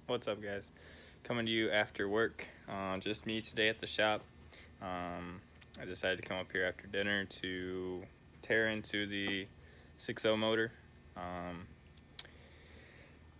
What's up, guys? Coming to you after work. Just me today at the shop. I decided to come up here after dinner to tear into the 6.0 motor.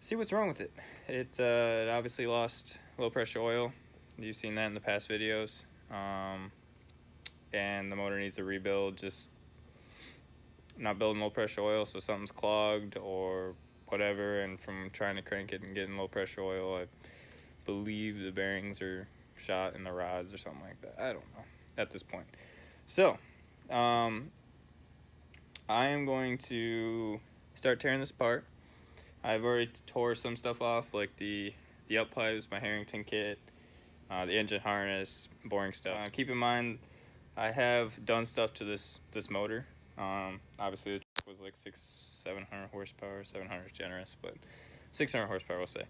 See what's wrong with it. It obviously lost low pressure oil. You've seen that in the past videos. And the motor needs a rebuild. Just not building low pressure oil, so something's clogged or whatever, and from trying to crank it and getting low pressure oil, I believe the bearings are shot in the rods or something like that. I don't know at this point. So I am going to start tearing this apart. I've already tore some stuff off, like the up pipes, my Harrington kit, the engine harness, boring stuff. Keep in mind, I have done stuff to this motor. Obviously the truck was like 700 horsepower. 700 is generous, but 600 horsepower, we'll say.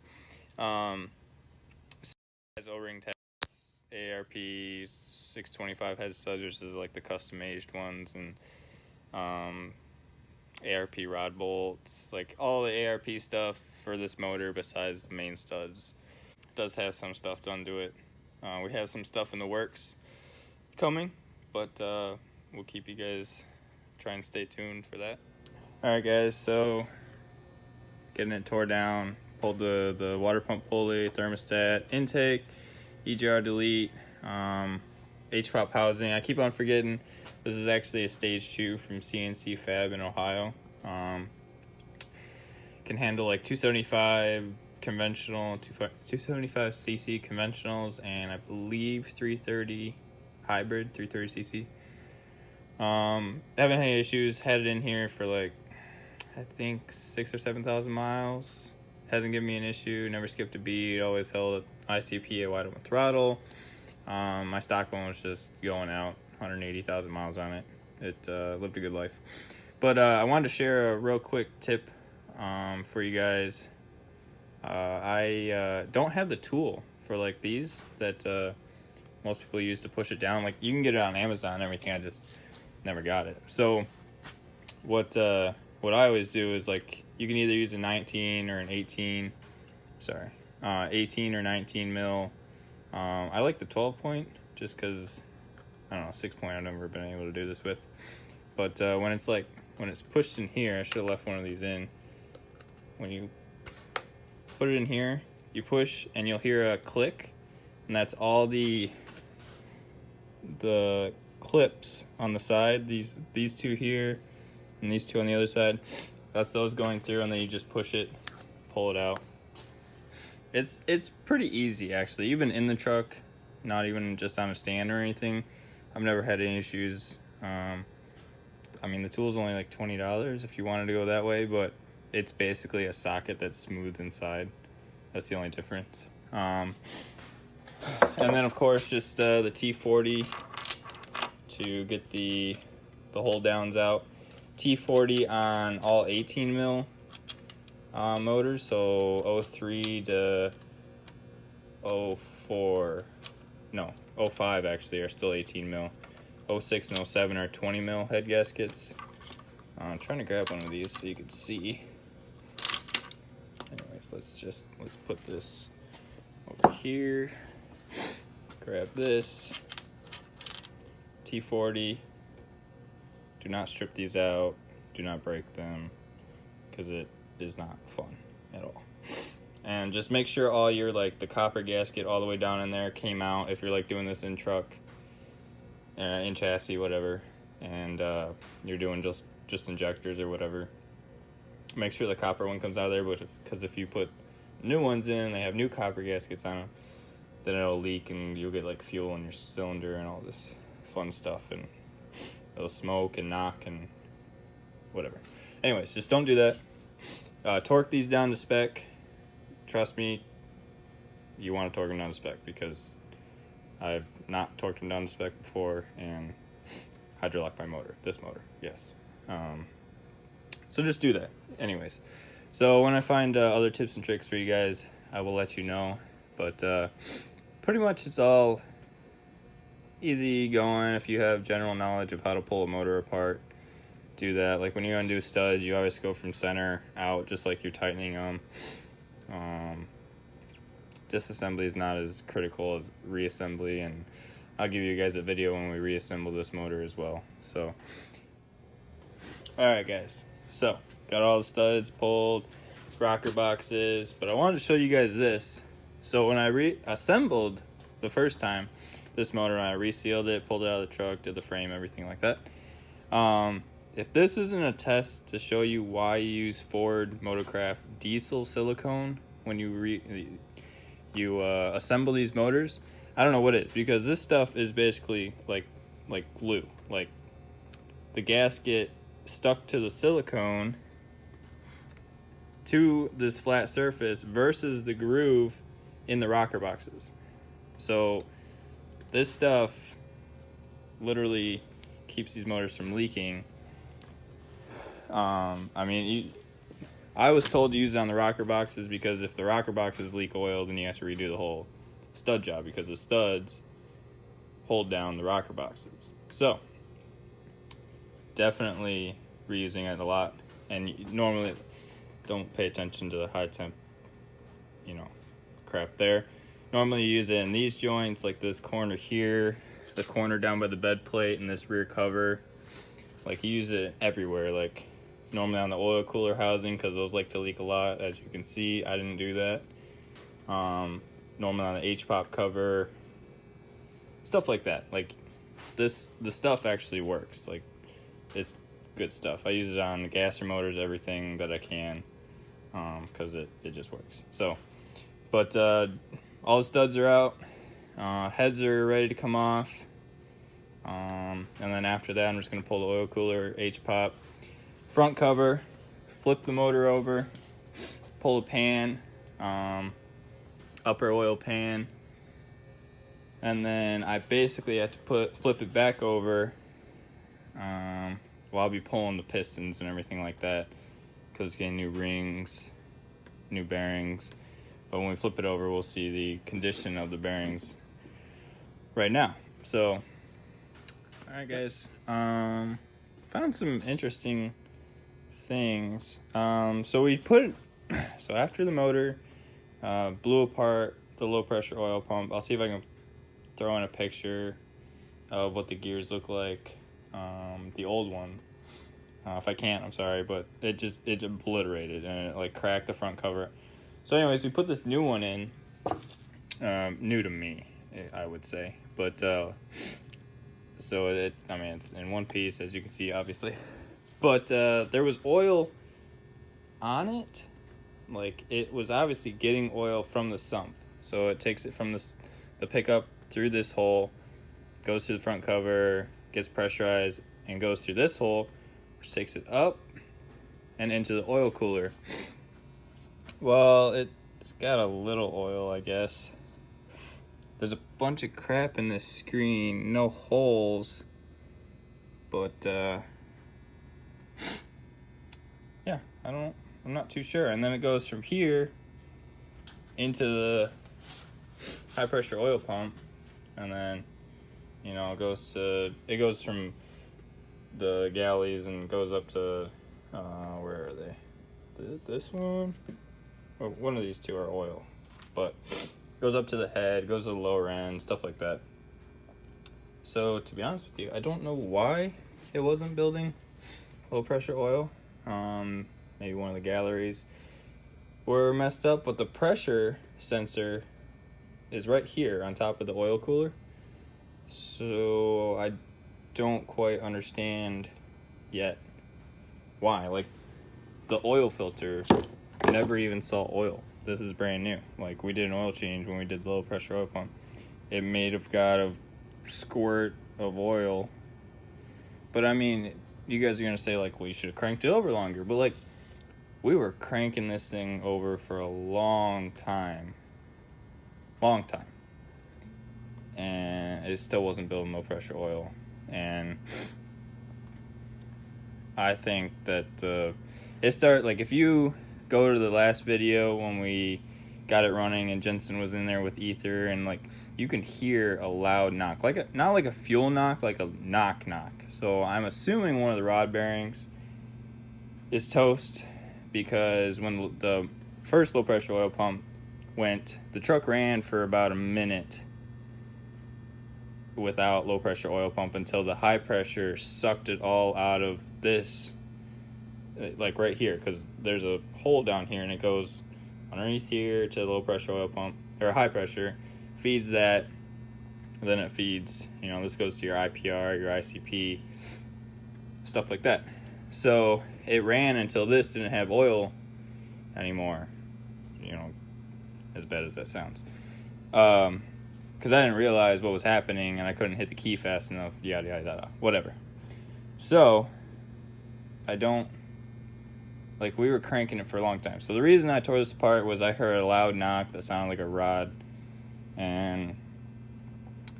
Has O-ring tabs, ARP 625 head studs, which is like the custom aged ones, and ARP rod bolts, like all the ARP stuff for this motor besides the main studs. It does have some stuff done to it. We have some stuff in the works coming, but we'll keep you guys, try and stay tuned for that. Alright guys, so getting it tore down, pulled the water pump pulley, thermostat, intake, EGR delete, HPOP housing. I keep on forgetting this is actually a stage 2 from CNC Fab in Ohio. Can handle like 275 conventional, 275 cc conventionals, and I believe 330 hybrid, 330 cc. Haven't had any issues. Had it in here for like, I think 6,000 or 7,000 miles. Hasn't given me an issue. Never skipped a beat. Always held ICP at wide open throttle. My stock one was just going out. 180,000 miles on it. It lived a good life. But I wanted to share a real quick tip for you guys. I don't have the tool for like these that most people use to push it down. Like, you can get it on Amazon and everything. I just never got it. So what I always do is, like, you can either use a 19 or an 18 or 19 mil. I like the 12 point just because, I don't know, 6 point I've never been able to do this with. But when it's pushed in here, I should have left one of these in. When you put it in here, you push and you'll hear a click, and that's all the clips on the side, these two here and these two on the other side. That's those going through, and then you just push it, pull it out. It's pretty easy, actually, even in the truck, not even just on a stand or anything. I've never had any issues. I mean, the tool's only like $20 if you wanted to go that way, but it's basically a socket that's smooth inside. That's the only difference. And then, of course, just the T40 to get the hold downs out. T40 on all 18 mil motors, so 03 to 04, no, 05 actually are still 18 mil. 06 and 07 are 20 mil head gaskets. I'm trying to grab one of these so you can see. Anyways, let's put this over here. Grab this. T40. Do not strip these out. Do not break them, because it is not fun at all. And just make sure all your, like, the copper gasket all the way down in there came out if you're like doing this in truck, in chassis, whatever, and you're doing just injectors or whatever. Make sure the copper one comes out of there, because if you put new ones in and they have new copper gaskets on them, then it'll leak and you'll get like fuel in your cylinder and all this fun stuff, and it'll smoke and knock and whatever. Anyways, just don't do that. Torque these down to spec. Trust me, you want to torque them down to spec, because I've not torqued them down to spec before and hydrolocked my motor. This motor, yes. So just do that. Anyways, so when I find other tips and tricks for you guys, I will let you know. But pretty much it's all easy going. If you have general knowledge of how to pull a motor apart, do that. Like when you undo studs, you always go from center out, just like you're tightening them. disassembly is not as critical as reassembly, and I'll give you guys a video when we reassemble this motor as well. So, alright guys, so got all the studs pulled, rocker boxes, but I wanted to show you guys this. So when I reassembled the first time this motor, I resealed it, pulled it out of the truck, did the frame, everything like that. If this isn't a test to show you why you use Ford Motorcraft diesel silicone when you assemble these motors, I don't know what it is, because this stuff is basically like glue. Like the gasket stuck to the silicone to this flat surface versus the groove in the rocker boxes. So this stuff literally keeps these motors from leaking. I mean, I was told to use it on the rocker boxes because if the rocker boxes leak oil, then you have to redo the whole stud job because the studs hold down the rocker boxes. So definitely reusing it a lot, and normally don't pay attention to the high temp, crap there. Normally you use it in these joints, like this corner here, the corner down by the bed plate, and this rear cover. Like you use it everywhere, like normally on the oil cooler housing, because those like to leak a lot. As you can see, I didn't do that. Normally on the H-pop cover, stuff like that. Like the stuff actually works. Like it's good stuff. I use it on the gasser motors, everything that I can, because it just works. So, but all the studs are out, heads are ready to come off, and then after that I'm just going to pull the oil cooler H-pop front cover, flip the motor over, pull the pan, upper oil pan, and then I basically have to flip it back over while I'll be pulling the pistons and everything like that, because it's getting new rings, new bearings. But when we flip it over, we'll see the condition of the bearings right now. So, alright guys, found some interesting things. So after the motor blew apart the low pressure oil pump, I'll see if I can throw in a picture of what the gears look like, the old one. If I can't, I'm sorry, but it obliterated and it like cracked the front cover. So anyways, we put this new one in, new to me, I would say, but so it's in one piece, as you can see, obviously, but there was oil on it. Like it was obviously getting oil from the sump, so it takes it from the pickup through this hole, goes through the front cover, gets pressurized, and goes through this hole, which takes it up and into the oil cooler. Well, it's got a little oil, I guess. There's a bunch of crap in this screen, no holes, but yeah, I'm not too sure. And then it goes from here into the high pressure oil pump, and then it goes from the galleys and goes up to where are they? This one? Or one of these two are oil, but goes up to the head, goes to the lower end, stuff like that. So to be honest with you, I don't know why it wasn't building low pressure oil. Maybe one of the galleries were messed up, but the pressure sensor is right here on top of the oil cooler. So I don't quite understand yet why. Like the oil filter never even saw oil. This is brand new. Like we did an oil change when we did the low pressure oil pump. It may have got a squirt of oil, but I mean, you guys are gonna say like, well, you should have cranked it over longer, but like we were cranking this thing over for a long time, and it still wasn't building low pressure oil. And I think that if you go to the last video when we got it running and Jensen was in there with ether, and like you can hear a loud knock, not like a fuel knock, like a knock. So I'm assuming one of the rod bearings is toast, because when the first low pressure oil pump the truck ran for about a minute without low pressure oil pump until the high pressure sucked it all out of this, like right here, because there's a hole down here and it goes underneath here to the low pressure oil pump, or high pressure, feeds that, and then it feeds, you know, this goes to your IPR, your ICP, stuff like that. So it ran until this didn't have oil anymore, you know, as bad as that sounds. Because I didn't realize what was happening and I couldn't hit the key fast enough, yada, yada, yada, whatever. So, we were cranking it for a long time. So the reason I tore this apart was I heard a loud knock that sounded like a rod. And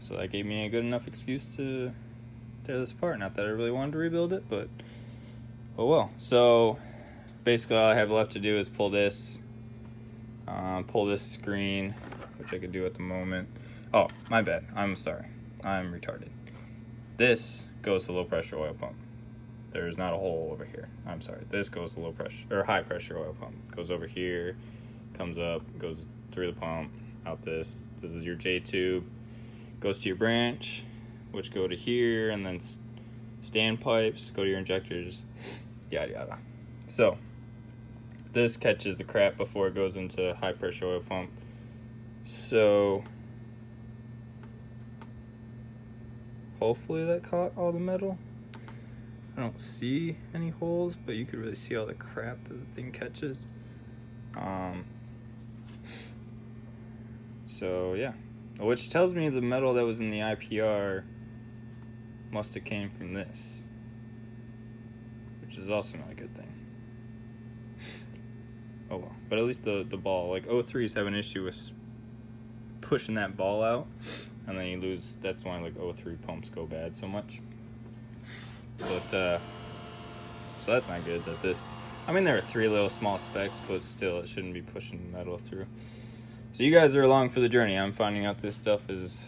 so that gave me a good enough excuse to tear this apart. Not that I really wanted to rebuild it, but oh well. So basically all I have left to do is pull this screen, which I could do at the moment. Oh, my bad. I'm sorry. I'm retarded. This goes to low pressure oil pump. There's not a hole over here. I'm sorry. This goes to low pressure or high pressure oil pump. Goes over here, comes up, goes through the pump, out this. This is your J tube. Goes to your branch, which go to here, and then stand pipes go to your injectors, yada yada. So this catches the crap before it goes into high pressure oil pump. So hopefully that caught all the metal. I don't see any holes, but you could really see all the crap that the thing catches. So yeah, which tells me the metal that was in the IPR must have came from this, which is also not a good thing. Oh well, but at least the ball, like 03s have an issue with pushing that ball out, and then you lose. That's why like 03 pumps go bad so much. But so that's not good. That this, I mean, there are 3 little small specks, but still it shouldn't be pushing metal through. So you guys are along for the journey. I'm finding out this stuff as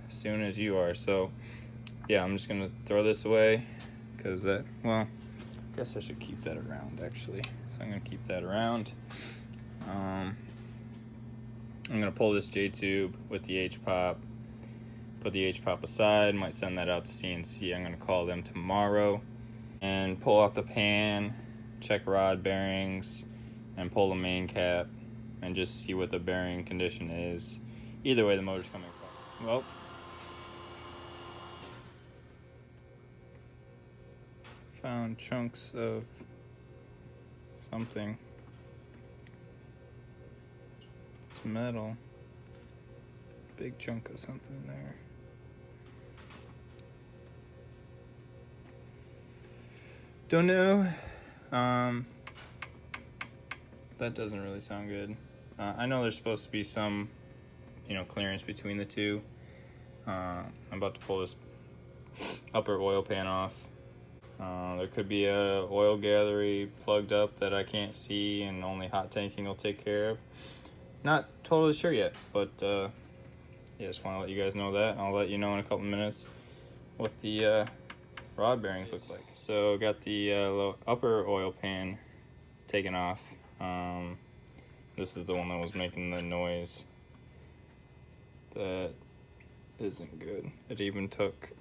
soon as you are. So yeah, I'm just gonna throw this away because that, well, I guess I should keep that around actually. So I'm gonna keep that around. I'm gonna pull this J tube with the H pop, put the H pop aside, might send that out to CNC. I'm gonna call them tomorrow and pull out the pan, check rod bearings, and pull the main cap and just see what the bearing condition is. Either way, the motor's coming apart. Well, found chunks of something. It's metal. Big chunk of something there. Don't know. That doesn't really sound good. I know there's supposed to be some, clearance between the two. I'm about to pull this upper oil pan off. There could be a oil gallery plugged up that I can't see and only hot tanking will take care of. Not totally sure yet, but yeah, just want to let you guys know that. I'll let you know in a couple minutes what the rod bearings look like. So got the upper oil pan taken off. This is the one that was making the noise. That isn't good. It even took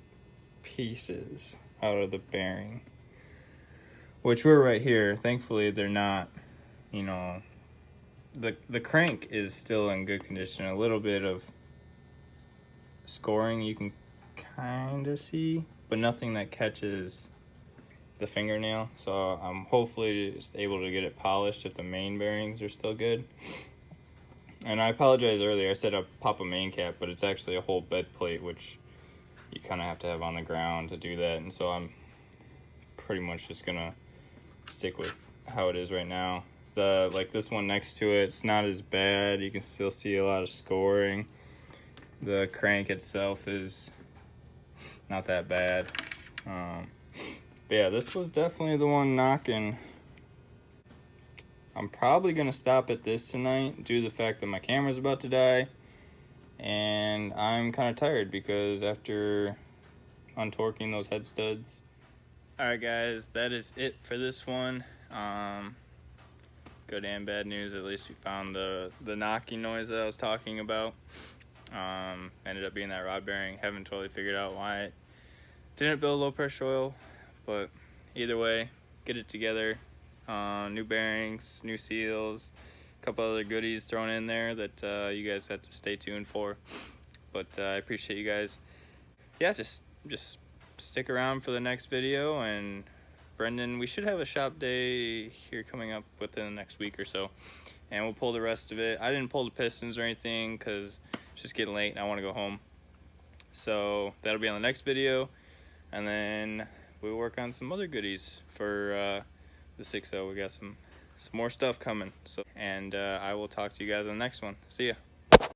pieces out of the bearing, which were right here. Thankfully they're not, the crank is still in good condition. A little bit of scoring you can kind of see, but nothing that catches the fingernail. So I'm hopefully just able to get it polished if the main bearings are still good. And I apologize earlier, I said I'd pop a main cap, but it's actually a whole bed plate, which you kind of have to have on the ground to do that. And so I'm pretty much just gonna stick with how it is right now. This one next to it, it's not as bad. You can still see a lot of scoring. The crank itself is not that bad. But yeah, this was definitely the one knocking. I'm probably gonna stop at this tonight due to the fact that my camera's about to die. And I'm kind of tired because after untorquing those head studs. Alright guys, that is it for this one. good and bad news. At least we found the knocking noise that I was talking about. Ended up being that rod bearing. Haven't totally figured out why it didn't build low pressure oil, but either way, get it together. New bearings, new seals, a couple other goodies thrown in there that you guys have to stay tuned for. But I appreciate you guys. Yeah, just stick around for the next video. And Brendan, we should have a shop day here coming up within the next week or so, and we'll pull the rest of it. I didn't pull the pistons or anything because it's just getting late and I want to go home. So that'll be on the next video, and then we'll work on some other goodies for the 6.0. We got some more stuff coming. So, and I will talk to you guys on the next one. See ya.